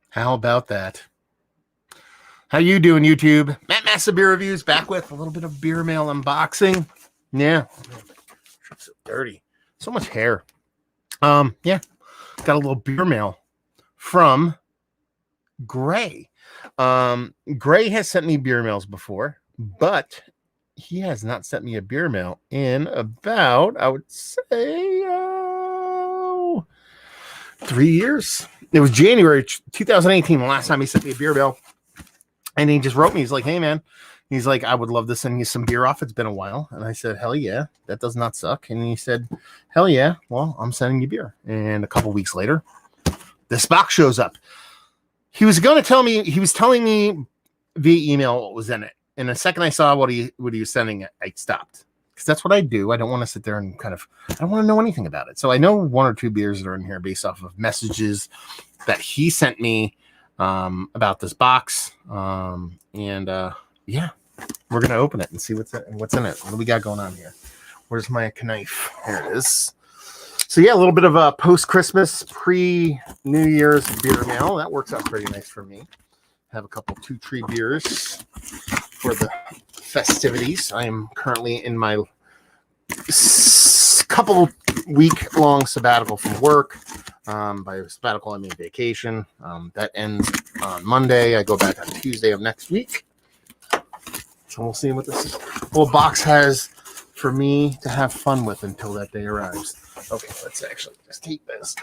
How about that? How you doing, YouTube? Matt Massa Beer Reviews back with a little bit of beer mail unboxing. Yeah, so dirty, so much hair. Yeah, got a little beer mail from Gray. Gray has sent me beer mails before, but he has not sent me a beer mail in about, I would say, 3 years. It was January 2018, the last time he sent me a beer mail. And he just wrote me. He's like, hey, man. He's like, I would love to send you some beer off. It's been a while. And I said, hell yeah. That does not suck. And he said, hell yeah. Well, I'm sending you beer. And a couple weeks later, this box shows up. He was going to tell me, he was telling me via email what was in it. And the second I saw what he was sending, I stopped. Because that's what I do. I don't want to sit there and I don't want to know anything about it. So I know one or two beers that are in here based off of messages that he sent me about this box. Yeah, we're gonna open it and see what's in it. What do we got going on here? Where's my knife? Here it is. So yeah, a little bit of a post-Christmas, pre-New Year's beer mail. That works out pretty nice for me. Have a couple 2-tree beers for the festivities. I am currently in my couple week-long sabbatical from work. By sabbatical, I mean vacation. That ends on Monday. I go back on Tuesday of next week. So we'll see what this little box has for me to have fun with until that day arrives. Okay, let's actually just take this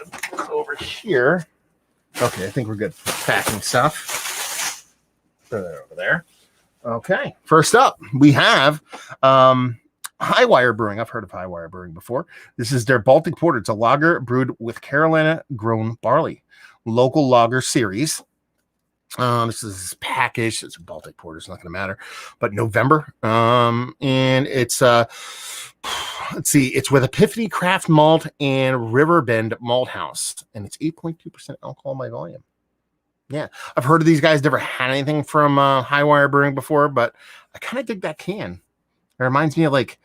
over here. Okay, I think we're good for packing stuff. Throw that over there. Okay, first up, we have Highwire Brewing. I've heard of Highwire Brewing before. This is their Baltic Porter. It's a lager brewed with Carolina-grown barley. Local lager series. This is packaged. It's a Baltic Porter. It's not going to matter. But November. And it's, let's see, it's with Epiphany Craft Malt and Riverbend Malt House. And it's 8.2% alcohol by volume. Yeah, I've heard of these guys. Never had anything from Highwire Brewing before, but I kind of dig that can. It reminds me of like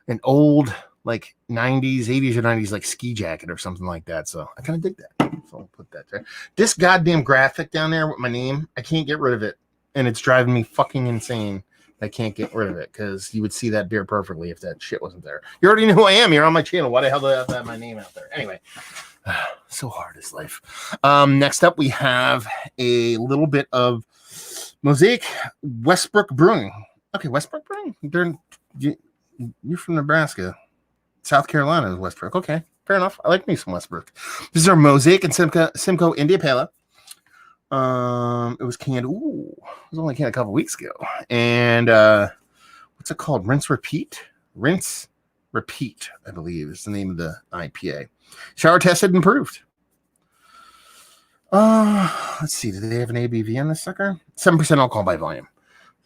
an old, like 90s, 80s or 90s, like ski jacket or something like that. So I kind of dig that. So I'll put that there. This goddamn graphic down there with my name, I can't get rid of it. And it's driving me fucking insane. I can't get rid of it because you would see that beer perfectly if that shit wasn't there. You already know who I am. You're on my channel. Why the hell do I have to have my name out there? Anyway, so hard is life. Next up, we have a little bit of Mosaic Westbrook Brewing. Okay, Westbrook Brewing? You're from Nebraska. South Carolina is Westbrook. Okay, fair enough. I like me some Westbrook. This is our Mosaic and Simcoe India Pale. It was canned. Ooh, it was only canned a couple weeks ago. And what's it called? Rinse Repeat, I believe is the name of the IPA. Shower tested and approved. Let's see. Do they have an ABV on this sucker? 7% alcohol by volume.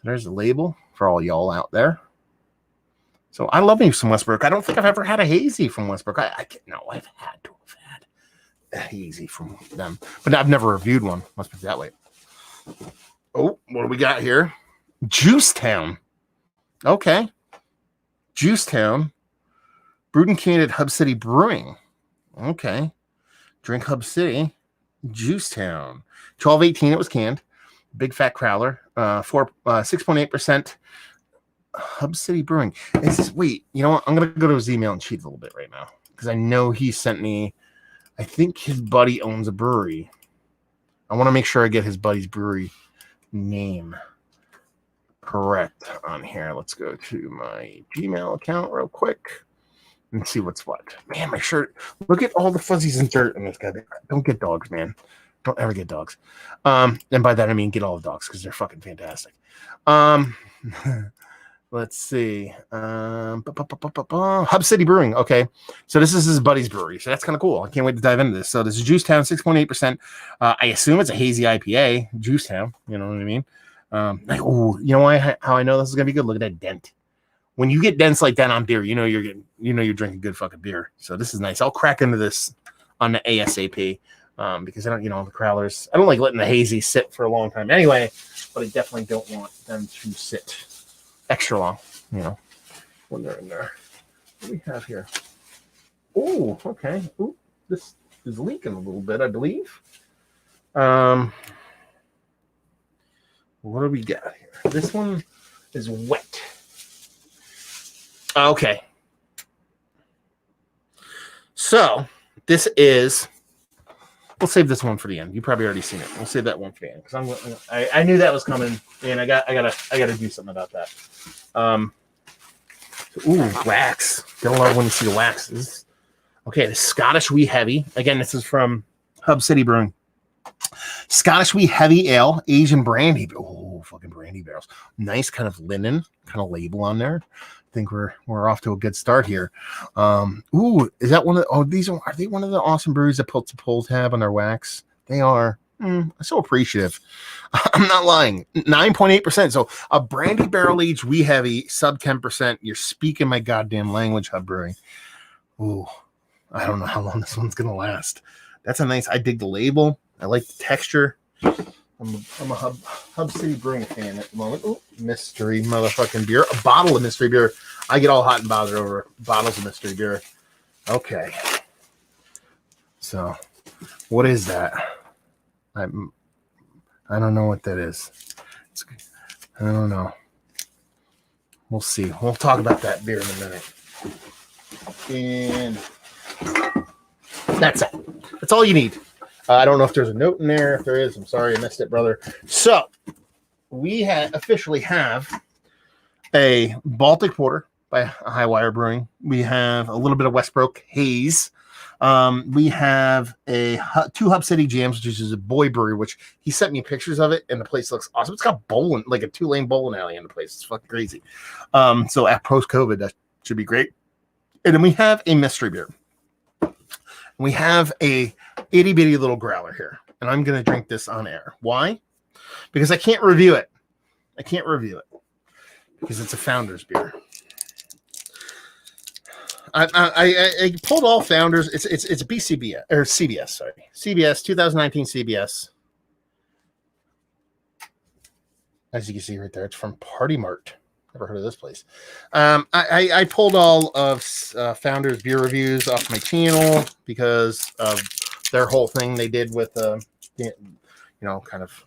There's the label for all y'all out there. So I love me some Westbrook. I don't think I've ever had a hazy from Westbrook. I've had to have had a hazy from them, but I've never reviewed one. Must be that way. Oh, what do we got here? Juicetown. Okay. Juicetown. Brewed and canned at Hub City Brewing. Okay. Drink Hub City. Juicetown. 12/18 it was canned. Big fat crowler. 6.8%. Hub City Brewing. Wait, you know what? I'm going to go to his email and cheat a little bit right now because I know he sent me, I think his buddy owns a brewery. I want to make sure I get his buddy's brewery name correct on here. Let's go to my Gmail account real quick and see what's what. Man, my shirt. Look at all the fuzzies and dirt in this guy. Don't get dogs, man. Don't ever get dogs. And by that, I mean get all the dogs because they're fucking fantastic. Let's see. Hub City Brewing. Okay. So this is his buddy's brewery. So that's kind of cool. I can't wait to dive into this. So this is Juicetown, 6.8%. I assume it's a hazy IPA. Juicetown. You know what I mean? You know how I know this is going to be good? Look at that dent. When you get dents like that on beer, you know you're drinking good fucking beer. So this is nice. I'll crack into this on the ASAP. Because I don't, the crowlers, I don't like letting the hazy sit for a long time anyway, but I definitely don't want them to sit extra long, when they're in there. What do we have here? Oh, okay. Ooh, this is leaking a little bit, I believe. What do we got here? This one is wet. Okay. So this is. We'll save this one for the end. You probably already seen it. We'll save that one for the end because I knew that was coming, and I gotta do something about that. Ooh, wax. Don't love when you see the waxes. Okay, the Scottish Wee Heavy. Again, this is from Hub City Brewing. Scottish Wee Heavy Ale, Asian brandy. Oh, fucking brandy barrels. Nice kind of linen kind of label on there. I think we're off to a good start here. Ooh, is that one of the, are they one of the awesome breweries that Pulse to Pulls have on their wax? They are. I'm so appreciative. I'm not lying. 9.8%. So a brandy barrel aged Wee Heavy, sub 10%. You're speaking my goddamn language, Hub Brewing. Ooh, I don't know how long this one's gonna last. That's a nice. I dig the label. I like the texture. I'm a Hub City Brewing fan at the moment. Ooh, mystery motherfucking beer. A bottle of mystery beer. I get all hot and bothered over bottles of mystery beer. Okay. So, what is that? I don't know what that is. I don't know. We'll see. We'll talk about that beer in a minute. And that's it. That's all you need. I don't know if there's a note in there. If there is, I'm sorry I missed it, brother. So we officially have a Baltic Porter by Highwire Brewing. We have a little bit of Westbrook Haze. We have two Hub City Jams, which is a boy brewery, which he sent me pictures of it, and the place looks awesome. It's got bowling, like a 2-lane bowling alley in the place. It's fucking crazy. So at post-COVID, that should be great. And then we have a mystery beer. We have a itty bitty little growler here, and I'm going to drink this on air. Why? Because I can't review it. Because it's a Founders beer. I pulled all Founders. It's a BCBS or CBS. Sorry, CBS 2019 CBS. As you can see right there, it's from Party Mart. Never heard of this place. I pulled all of Founders beer reviews off my channel because of their whole thing they did with, kind of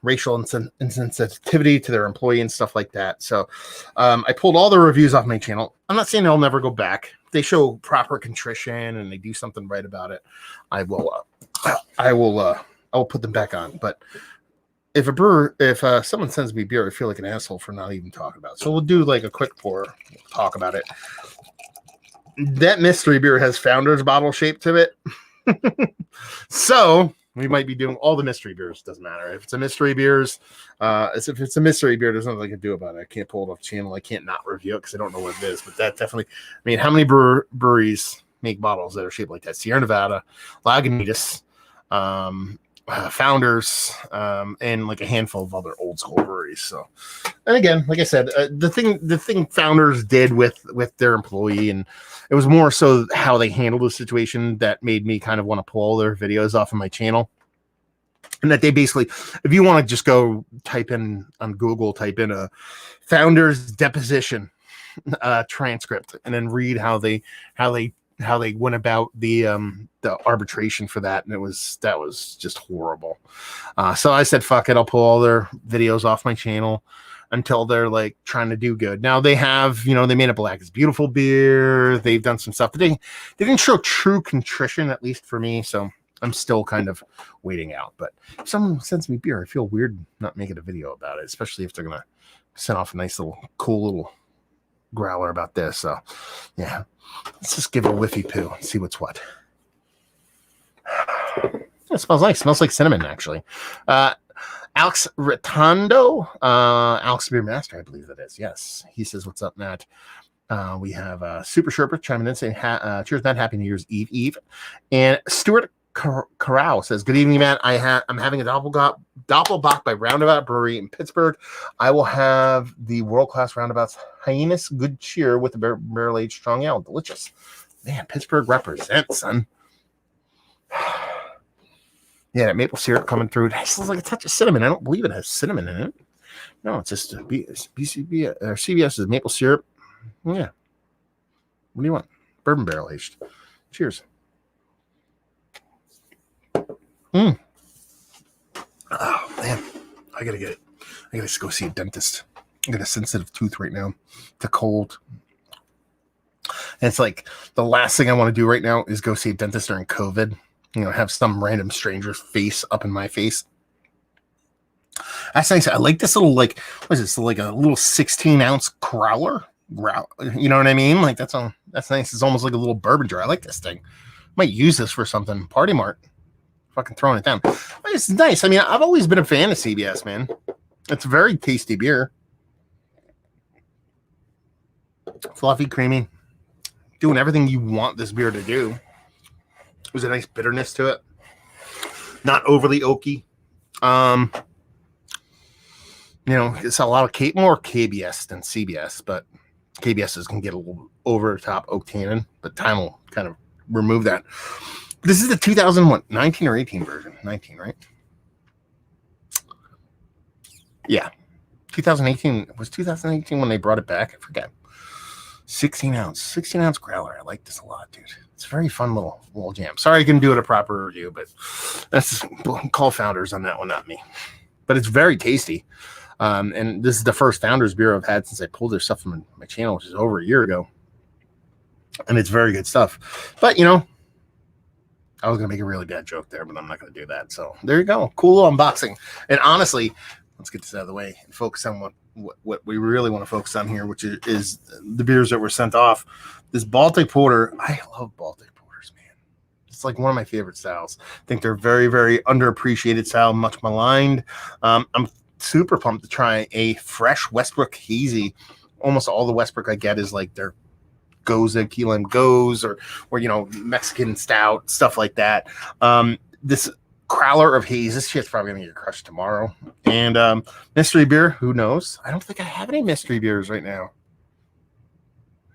racial insensitivity to their employee and stuff like that. So I pulled all the reviews off my channel. I'm not saying they'll never go back. If they show proper contrition and they do something right about it, I will put them back on. But if someone sends me beer, I feel like an asshole for not even talking about it. So we'll do like a quick pour, we'll talk about it. That mystery beer has Founders bottle shape to it. So we might be doing all the mystery beers. Doesn't matter. If it's a mystery beers, if it's a mystery beer, there's nothing I can do about it. I can't pull it off the channel. I can't not review it because I don't know what it is. But that definitely, I mean, how many breweries make bottles that are shaped like that? Sierra Nevada, Lagunitas, Founders, and like a handful of other old school breweries. So, and again, like I said, the thing Founders did with their employee, and it was more so how they handled the situation that made me kind of want to pull their videos off of my channel. And that they basically, if you want to just go type in on Google, type in a Founders deposition transcript, and then read how they went about the arbitration for that, and that was just horrible. So I said, fuck it, I'll pull all their videos off my channel until they're like trying to do good. Now they have, they made a Black is Beautiful beer. They've done some stuff. They didn't show true contrition, at least for me. So I'm still kind of waiting out. But if someone sends me beer, I feel weird not making a video about it, especially if they're gonna send off a nice little cool little growler about this. So yeah, let's just give it a whiffy poo and see what's what. It smells nice. It smells like cinnamon, actually. Alex Ritondo, Alex Beer Master, I believe that is. Yes, he says, "What's up, Matt?" We have Super Sherpa chiming in saying, "Cheers, Matt! Happy New Year's Eve." And Stuart Corral says, "Good evening, Matt. I'm having a Doppelbock by Roundabout Brewery in Pittsburgh. I will have the world-class Roundabout's Hyannis Good Cheer with the barrel-aged strong ale. Delicious, man. Pittsburgh represents, son." Yeah, that maple syrup coming through. It smells like a touch of cinnamon. I don't believe it has cinnamon in it. No, it's just BCB or CBS is maple syrup. Yeah. What do you want? Bourbon barrel aged. Cheers. Oh man, I gotta get it. I gotta go see a dentist. I got a sensitive tooth right now to cold. And it's like the last thing I want to do right now is go see a dentist during COVID. Have some random stranger's face up in my face. That's nice. I like this little, like, what is this? Like a little 16-ounce crowler. You know what I mean? Like that's nice. It's almost like a little bourbon jar. I like this thing. Might use this for something. Party Mart. Fucking throwing it down. It's nice. I mean, I've always been a fan of CBS, man. It's a very tasty beer. Fluffy, creamy. Doing everything you want this beer to do. There's a nice bitterness to it. Not overly oaky. It's a lot of more KBS than CBS, but KBS's can get a little over the top oak tannin, but time will kind of remove that. This is the 2019 or 18 version. 19, right? Yeah. 2018. Was 2018 when they brought it back? I forget. 16 ounce growler. I like this a lot, dude. It's a very fun little jam. Sorry I couldn't do it a proper review, but that's call Founders on that one, not me. But it's very tasty. And this is the first Founders beer I've had since I pulled their stuff from my channel, which is over a year ago. And it's very good stuff. But, I was going to make a really bad joke there, but I'm not going to do that. So there you go. Cool unboxing. And honestly, let's get this out of the way and focus on what we really want to focus on here, which is the beers that were sent off. This Baltic Porter. I love Baltic Porters, man. It's like one of my favorite styles. I think they're very, very underappreciated style, much maligned. I'm super pumped to try a fresh Westbrook Hazy. Almost all the Westbrook I get is like their Goza, Key Lime Goes, or Mexican stout, stuff like that. This Crowler of Haze, this shit's probably gonna get crushed tomorrow. And mystery beer, who knows? I don't think I have any mystery beers right now.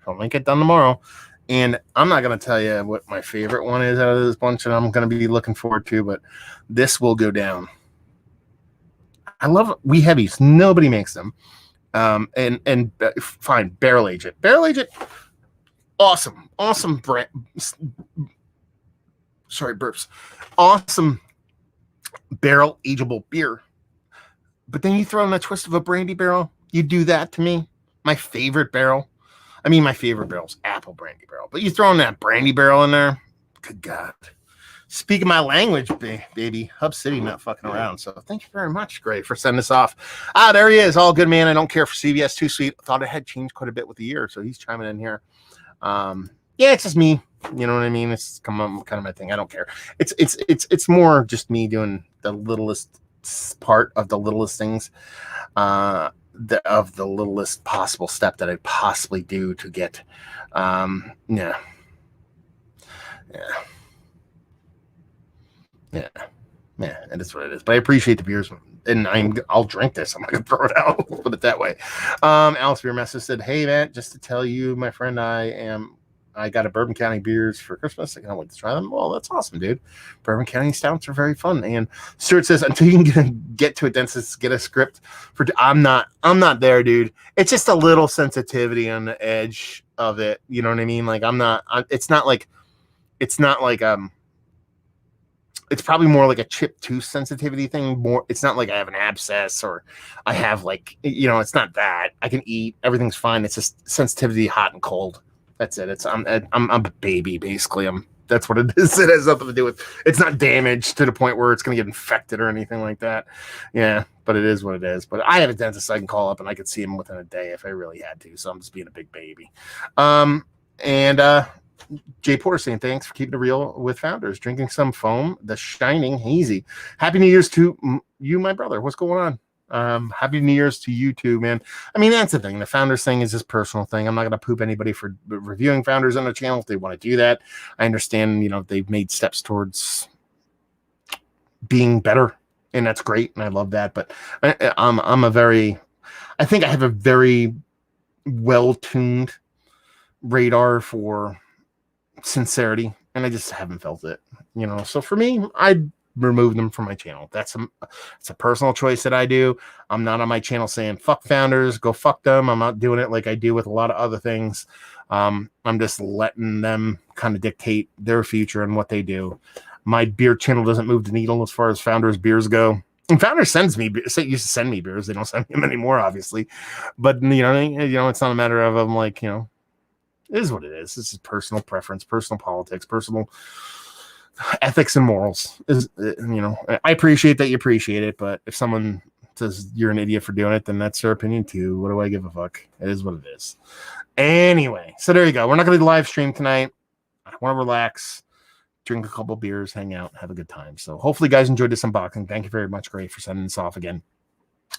I'll make it done tomorrow. And I'm not gonna tell you what my favorite one is out of this bunch that I'm gonna be looking forward to, but this will go down. I love Wee Heavies. Nobody makes them. And fine, barrel age it. Awesome brand. Sorry, burps. Awesome barrel ageable beer. But then you throw in a twist of a brandy barrel. You do that to me. My favorite barrel. I mean, my favorite barrel is apple brandy barrel. But you throw in that brandy barrel in there. Good God. Speaking my language, baby. Hub City not fucking around. So thank you very much, Gray, for sending this off. There he is. All good, man. I don't care for CBS. Too sweet. Thought it had changed quite a bit with the year. So he's chiming in here. Yeah, it's just me. You know what I mean? It's kind of my thing. I don't care. It's more just me doing the littlest part of the littlest things, of the littlest possible step that I'd possibly do to get. Yeah. It is what it is. But I appreciate the beers, and I'll drink this. I'm not gonna throw it out. Let's put it that way. Alice Beer Message said, "Hey Matt, just to tell you, my friend, I got a Bourbon County beers for Christmas. I can't wait to try them." Well, that's awesome, dude. Bourbon County stouts are very fun. And Stuart says, until you can get to a dentist, get a script for. I'm not there, dude. It's just a little sensitivity on the edge of it. You know what I mean? Like it's not like it's probably more like a chip tooth sensitivity thing. It's not like I have an abscess or I have it's not that. I can eat, everything's fine. It's just sensitivity, hot and cold. That's it. I'm a baby, basically. That's what it is. It has nothing to do with. It's not damaged to the point where it's going to get infected or anything like that. Yeah, but it is what it is. But I have a dentist I can call up and I could see him within a day if I really had to. So I'm just being a big baby. Jay Porter saying, thanks for keeping it real with Founders. Drinking some foam, the Shining Hazy. Happy New Year's to you, my brother. What's going on? Happy New Year's to you too, man. I mean, that's the thing. The Founders thing is this personal thing. I'm not going to poop anybody for reviewing Founders on the channel if they want to do that. I understand, they've made steps towards being better, and that's great, and I love that. But I think I have a very well-tuned radar for sincerity, and I just haven't felt it, so for me, I remove them from my channel. It's a personal choice that I do. I'm not on my channel saying fuck Founders, go fuck them. I'm not doing it like I do with a lot of other things. I'm just letting them kind of dictate their future and what they do. My beer channel doesn't move the needle as far as Founders beers go. And Founder used to send me beers. They don't send me them anymore, obviously. But it's not a matter of I'm like, it is what it is. This is personal preference, personal politics, personal ethics and morals. I appreciate that you appreciate it, but if someone says you're an idiot for doing it, then that's their opinion too. What do I give a fuck? It is what it is. Anyway, so there you go. We're not going to do the live stream tonight. I want to relax, drink a couple beers, hang out, have a good time. So hopefully you guys enjoyed this unboxing. Thank you very much, Gray, for sending this off again.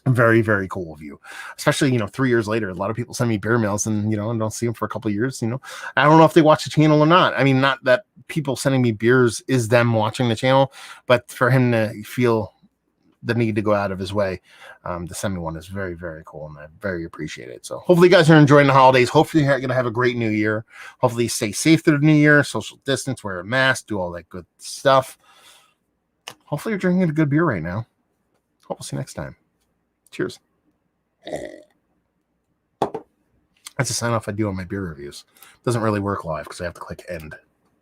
Very, very cool of you. Especially, 3 years later, a lot of people send me beer mails and, and don't see them for a couple of years. I don't know if they watch the channel or not. I mean, not that people sending me beers is them watching the channel, but for him to feel the need to go out of his way to send me one is very, very cool, and I very appreciate it. So hopefully you guys are enjoying the holidays. Hopefully you're going to have a great new year. Hopefully you stay safe through the new year, social distance, wear a mask, do all that good stuff. Hopefully you're drinking a good beer right now. Hope we'll see you next time. Cheers. That's a sign off I do on my beer reviews. Doesn't really work live because I have to click end.